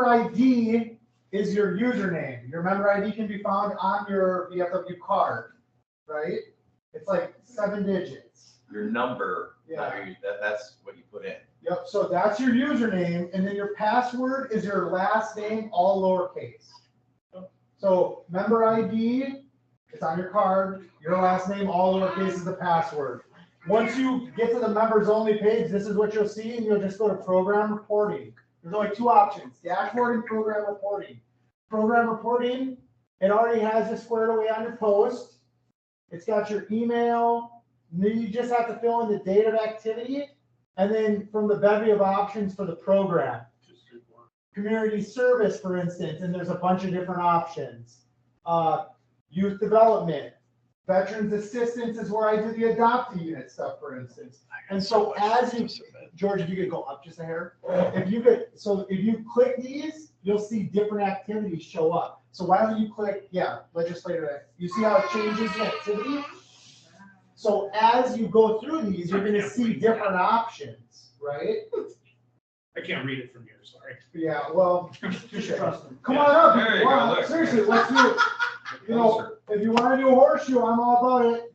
member ID is your username. Your member ID can be found on your VFW card, right? It's like 7 digits. Your number, Yeah. that's what you put in. Yep, so that's your username, and then your password is your last name, all lowercase. So member ID, it's on your card, your last name, all lowercase is the password. Once you get to the members only page, this is what you'll see, and you'll just go to program reporting. There's only 2 options, dashboard and program reporting. Program reporting, it already has it squared away on your post. It's got your email, and then you just have to fill in the date of activity, and then from the bevy of options for the program. Community service, for instance, and there's a bunch of different options. Youth development, veterans assistance is where I do the adoptee unit stuff, for instance. And so as you, George, if you could go up just a hair, if you click these, you'll see different activities show up. So why don't you click, legislator, you see how it changes the activity? So as you go through these, you're gonna see different options, right? I can't read it from here, sorry. Yeah, well, trust me. Come on up. There you go, look. Seriously, let's do it. You know, if you want to do a horseshoe, I'm all about it.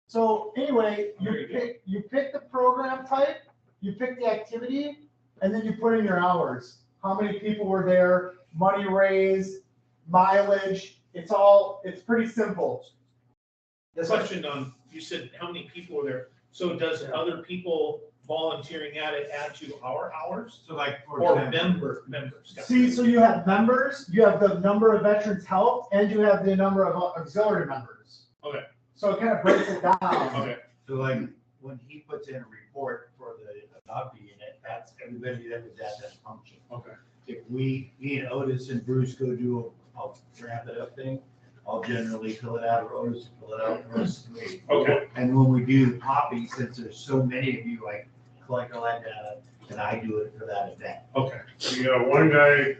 So anyway, you pick the program type, you pick the activity, and then you put in your hours. How many people were there, money raised, mileage. It's pretty simple. The question on, you said how many people were there? So does other people volunteering at it add to our hours? So like, Or members? See, so you have members, you have the number of veterans helped, and you have the number of auxiliary members. Okay. So it kind of breaks it down. Okay. so like, when he puts in a report for the adoptee unit, that's everybody that was at that function. Okay. If me and Otis and Bruce go do I'll wrap it up thing, I'll generally fill it out, or Otis will fill it out, the rest of me. Okay. And when we do Poppy, since there's so many of you, I collect all that data, and I do it for that event. Okay. You got one guy,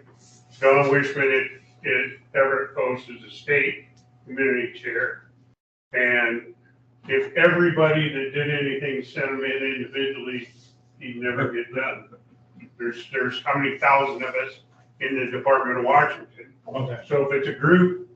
Don Wishman at Everett Post, is a state community chair. And if everybody that did anything sent him in individually, he'd never get done. There's how many thousand of us in the Department of Washington. Okay. So if it's a group,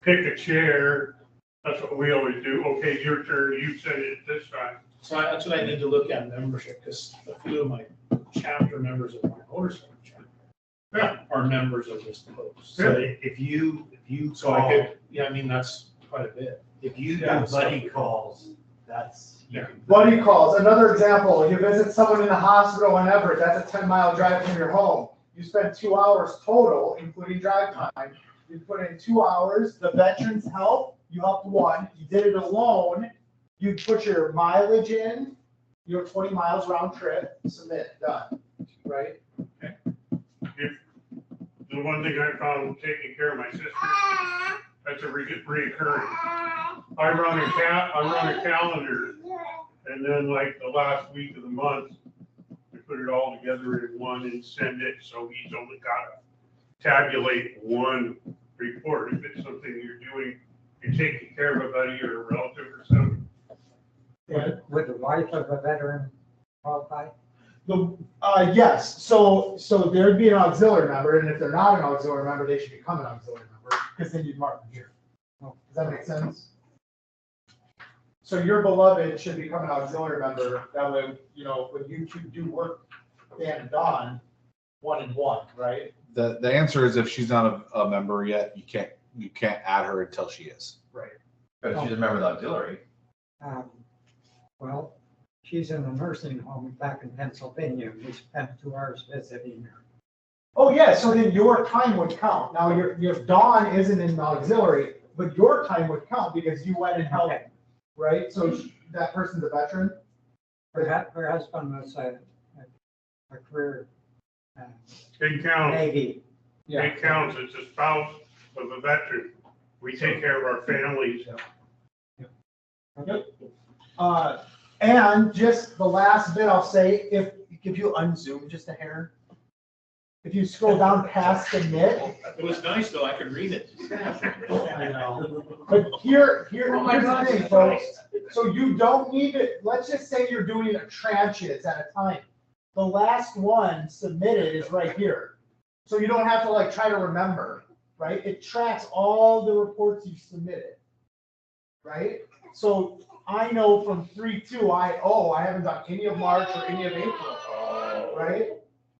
pick a chair. That's what we always do. Okay, your turn, you send it this time. So that's what I need to look at membership, because a few of my chapter members of my motorcycle chapter are members of this post. So if you So I call, could, I mean, that's quite a bit. if you do Yeah, buddy calls, that's, you Yeah. can. Buddy calls, another example, you visit someone in the hospital in Everett, that's a 10-mile drive from your home. You spend 2 hours total, including drive time. You put in 2 hours, the veterans help, you helped 1, you did it alone, you put your mileage in, your 20 miles round trip, submit, done, right? The one thing I found taking care of my sister, that's a reoccurring. I run a calendar, and then like the last week of the month, we put it all together in one and send it, so he's only got to tabulate one report. If it's something you're doing, you're taking care of a buddy or a relative or something. Would the wife of a veteran qualify? Yes, so there'd be an auxiliary member, and if they're not an auxiliary member, they should become an auxiliary member, because then you'd mark them here. Does that make sense? So your beloved should become an auxiliary member, that way, when you two do work, Dan and Don, 1 and 1, right? The answer is if she's not a member yet, you can't add her until she is. Right. But she's a member of the auxiliary. Well, she's in a nursing home back in Pennsylvania. We spent 2 hours visiting her. Oh, yeah, so then your time would count. Now, your Dawn isn't in the auxiliary, but your time would count because you went and helped, Okay. right? So that person's a veteran? Her husband was a career It counts, Navy. it counts, it's a spouse of a veteran. We take care of our families. Yep. And just the last bit I'll say, if you unzoom just a hair, if you scroll down past submit. It was nice though, I could read it. I know. But here's the thing, folks. So you don't need it. Let's just say you're doing tranches at a time. The last one submitted is right here. So you don't have to like try to remember, right? It tracks all the reports you submitted, right? So I know from 3/2, I haven't done any of March or any of April, right?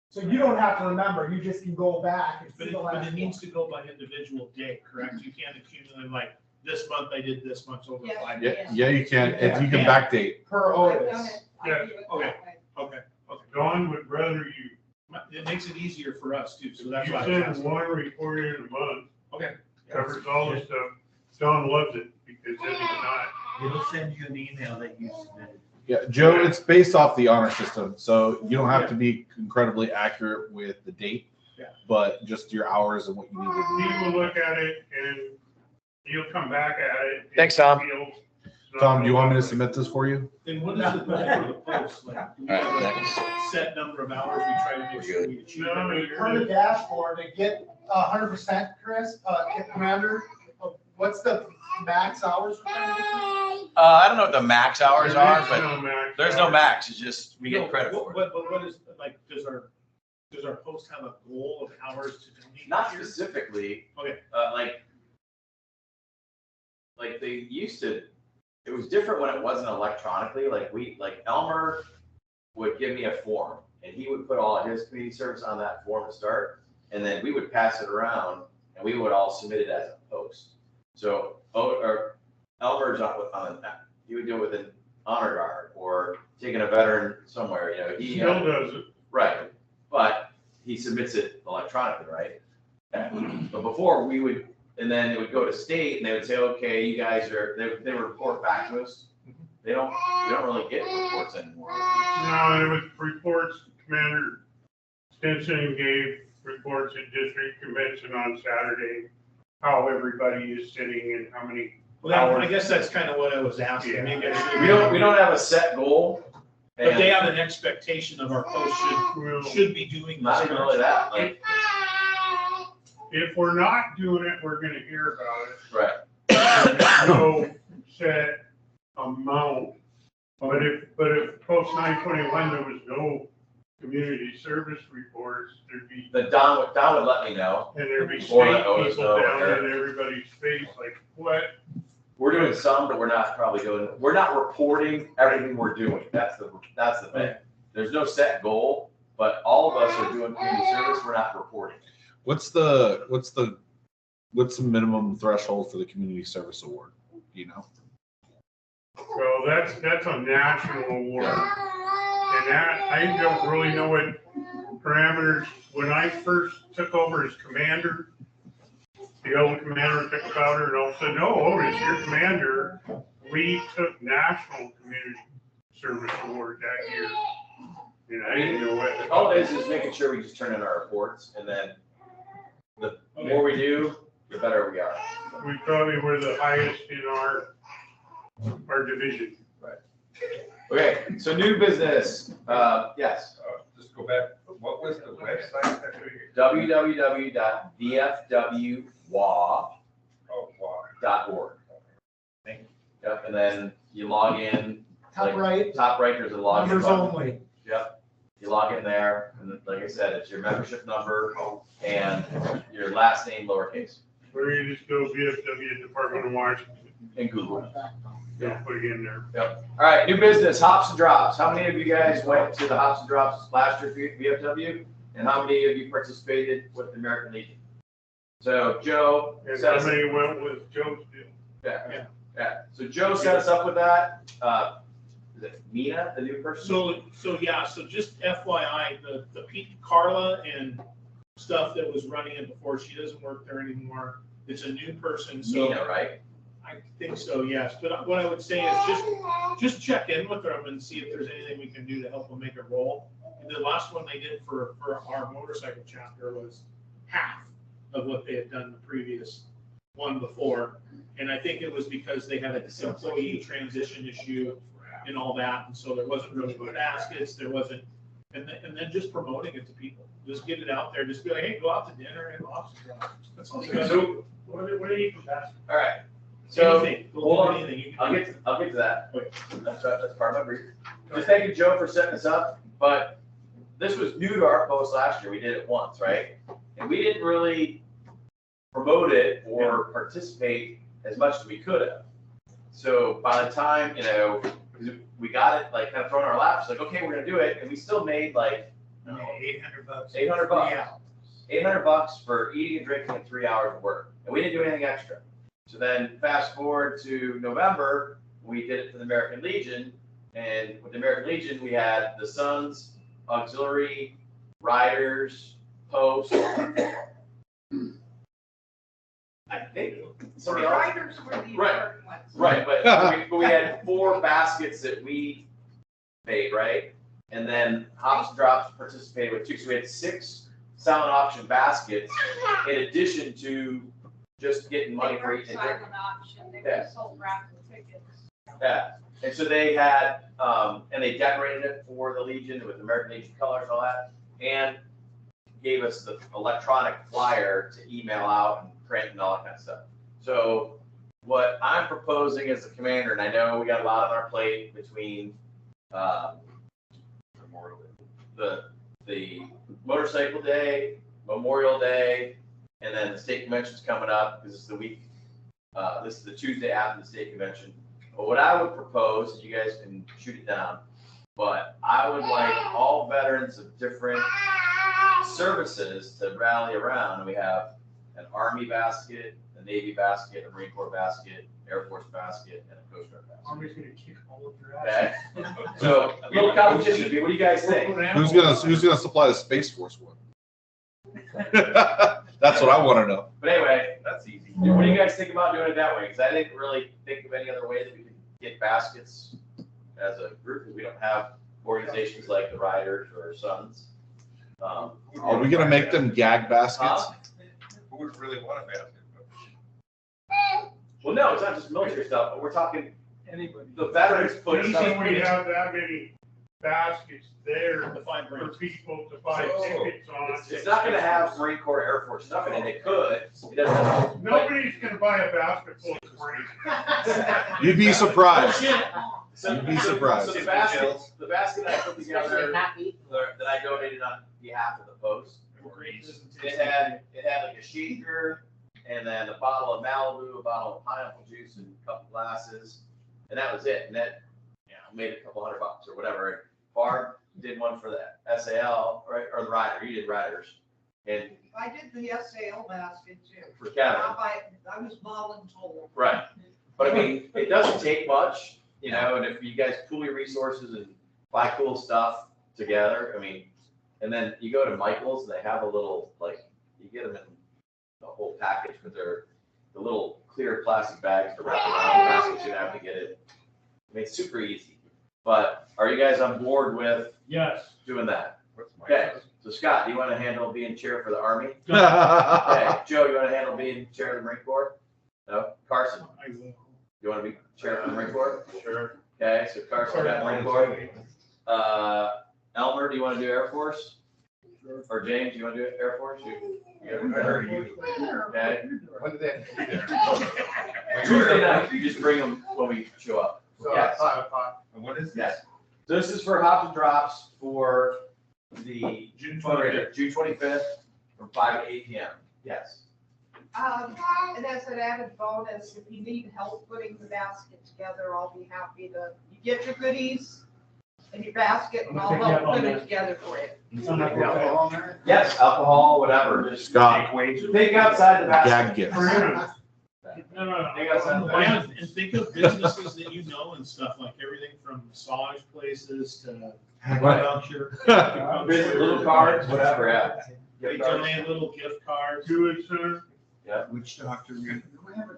So you don't have to remember, you just can go back and But see it, the but last it needs to go by individual day, correct? You can't accumulate like, this month I did this much over Yeah. 5 Yeah, days. yeah, you can. If you can Yeah. backdate. per Otis. Yeah. Okay. Okay. Don would rather you, It makes it easier for us too, so that's you why I was send asking. one report in a month, Okay. covers all the stuff. Don loves it because then he's not, It'll send you an email that you submitted. Yeah, Joe, it's based off the honor system, so you don't have to be incredibly accurate with the date, Yeah. but just your hours and what you need to do. he will look at it and he'll come back at it. if Thanks, Tom. he feels it's Tom, do you want me to not- submit this for you? Then what is the goal for the post? Like, do we All right, have next. a set number of hours we try to make sure we achieve? No, every you're Per year? the dashboard, to get 100%, Chris, Commander, what's the max hours we're trying to get to? I don't know what the max hours are, but No max there's no hours. max. It's just, we No, get credit for it. But what is, like, does our post have a goal of hours to donate? Not each year? specifically. Okay. Like they used to, it was different when it wasn't electronically, like Elmer would give me a form and he would put all his community service on that form to start. And then we would pass it around and we would all submit it as a post. So, or Elmer's on he would do it with an honor guard or taking a veteran somewhere, you know, he. Still does it. Right, but he submits it electronically, right? But before we would, and then it would go to state and they would say, okay, you guys are, they would report back to us. We don't really get reports anymore. No, it was reports, Commander Stinson gave reports at district convention on Saturday, how everybody is sitting and how many. Well, I guess that's kind of what I was asking. Yeah. Maybe I should- We don't have a set goal. But they And have an expectation of our post Well, should be doing this. not even really that, like, if we're not doing it, we're gonna hear about it. right, There's no set amount, but if post 921, there was no community service reports, there'd be, Don would let me know. and there'd be Or state let Otis people know, down or- in everybody's face, like, what? We're doing some, but we're not reporting everything we're doing. That's the thing. There's no set goal, but all of us are doing community service, we're not reporting. What's the minimum threshold for the community service award? Do you know? Well, that's a national award. And that, I don't really know what parameters, when I first took over as commander, the old commander took powder and all said, no, Otis, you're commander. We took national community service award that year. And I didn't know what. All it is making sure we just turn in our reports, and then the more we do, the better we are. We probably were the highest in our division. Okay, so new business, yes. Just go back, what was the website? www.vfwwa.org. Oh, wow. Yep, and then you log in, Top Like, right, top right, there's a login numbers button. only. Yep, you log in there, and like I said, it's your membership number and your last name lowercase Where you just go VFW Department of Washington, in Google. don't put it in there. All right, new business, hops and drops. How many of you guys went to the hops and drops last year for VFW? And how many of you participated with the American Legion? So Joe And set how us, many went with Joe's deal? yeah. So Joe set us up with that. Is it Mina, the new person? So just FYI, the Carla and stuff that was running it before, she doesn't work there anymore. It's a new person, so Mina, right? I think so, yes. But what I would say is just check in with them and see if there's anything we can do to help them make it roll. And the last one they did for our motorcycle chapter was half of what they had done the previous one before. And I think it was because they had an employee transition issue and all that. And so there wasn't really good baskets, there wasn't, and then just promoting it to people. Just get it out there, just be like, hey, go out to dinner and lobster drops. That's all you gotta do. What do you eat from that? All right. So Anything, hold on. anything. You can I'll do. get to that. That's part of my brief. Just thank you, Joe, for setting this up, but this was new to our post last year. We did it once, right? and we didn't really promote it or participate as much as we could have. So by the time, we got it like kind of thrown in our laps, like, okay, we're gonna do it, and we still made like, $800. $800. $800 for eating and drinking and 3 hours of work, and we didn't do anything extra. So then fast forward to November, we did it for the American Legion, and with the American Legion, we had the Sons, Auxiliary, Riders, Post. I think somebody else. Riders were the Right. important ones. Right, but we had 4 baskets that we made, right? And then Hops and Drops participated with 2, so we had 6 silent auction baskets in addition to just getting money for each and every. Silent auction, they Yeah. were sold raffle tickets. Yeah, and so they had, and they decorated it for the Legion with American Legion colors and all that, and gave us the electronic flyer to email out and print and all that kind of stuff. So what I'm proposing as the commander, and I know we got a lot on our plate between the motorcycle day, Memorial Day, and then the state convention's coming up because it's the week. This is the Tuesday after the state convention. But what I would propose, and you guys can shoot it down, but I would like all veterans of different services to rally around. And we have an Army basket, a Navy basket, a Marine Corps basket, Air Force basket, and a Coast Guard basket. Army's gonna kick all of your ass. Okay? So a little competition. What do you guys think? Who's gonna supply the Space Force one? That's what I want to know. But anyway, that's easy. What do you guys think about doing it that way? Because I didn't really think of any other way that we could get baskets as a group, because we don't have organizations like the Riders or Sons. Are we gonna make them gag baskets? Who would really want a basket? Well, no, it's not just military stuff, but we're talking the veterans put Usually stuff. we have that many baskets there To find for grants. people to buy Oh. tickets on. It's not gonna have Marine Corps, Air Force stuff in it. It could. It doesn't have. Nobody's gonna buy a basket full of Marines. You'd be surprised. So, You'd be surprised. So the basket I put together that I donated on behalf of the Post. It had like a shaker, and then a bottle of Malibu, a bottle of pineapple juice, and a couple glasses, and that was it. And that, made a couple $100 or whatever. Barb did one for the SAL, right, or the Rider. You did Riders, and I did the SAL basket too. for Kevin, I was voluntold. right. But I mean, it doesn't take much, and if you guys pool your resources and buy cool stuff together, I mean, and then you go to Michael's, and they have a little, like, you get them in the whole package, but they're the little clear plastic bags to wrap around the baskets. You don't have to get it. I mean, it's super easy. But are you guys on board with Yes. doing that? What's my Okay, so Scott, do you want to handle being chair for the Army? Okay, Joe, you want to handle being chair of the Marine Corps? No? Carson, I will. you want to be chair of the Marine Corps? Sure. Okay, so Carson got Marine Corps. Elmer, do you want to do Air Force? Or James, do you want to do Air Force? Okay. When did that? Tuesday night, you just bring them when we show up. Yes. And what is this? Yes. So this is for Hops and Drops for the June fundraiser, June 25th from 5 to 8 p.m. Yes. And as an added bonus, if you need help putting the basket together, I'll be happy to, you get your goodies and your basket, and I'll help put it together for you. Yes, alcohol, whatever, just Scott, think outside the basket. gag gifts. No. Think outside the Yeah, basket. and think of businesses that you know and stuff, like everything from massage places to. Voucher. Little cards, whatever, yeah. They Gift cards. donate little gift cards. Do it soon. Which doctor?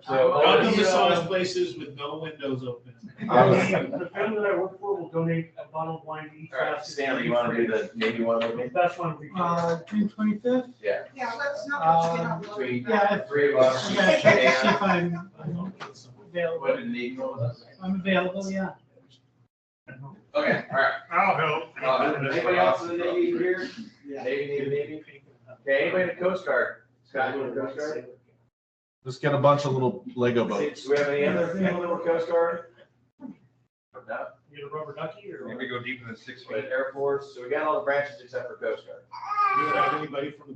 So, Not the massage places with no windows open. The family that I work for will donate a bottle of wine to each all right, basket. Stanley, you want to do the Navy one with me? That's one we. June 25th? Yeah. Yeah, let's not get on Between Yeah. 3 of us. I gotta check to see and- if I'm available. What did the Navy one with us? I'm available, yeah. Okay, all right. I'll help. Anybody else in the Navy here? Navy? Okay, anybody in the Coast Guard? Scott, you in the Coast Guard? Just get a bunch of little Lego boats. Do we have any other people that were Coast Guard? No, You get a rubber ducky or? Maybe go deeper than 6 but feet. Air Force, so we got all the branches except for Coast Guard. Do you have anybody from the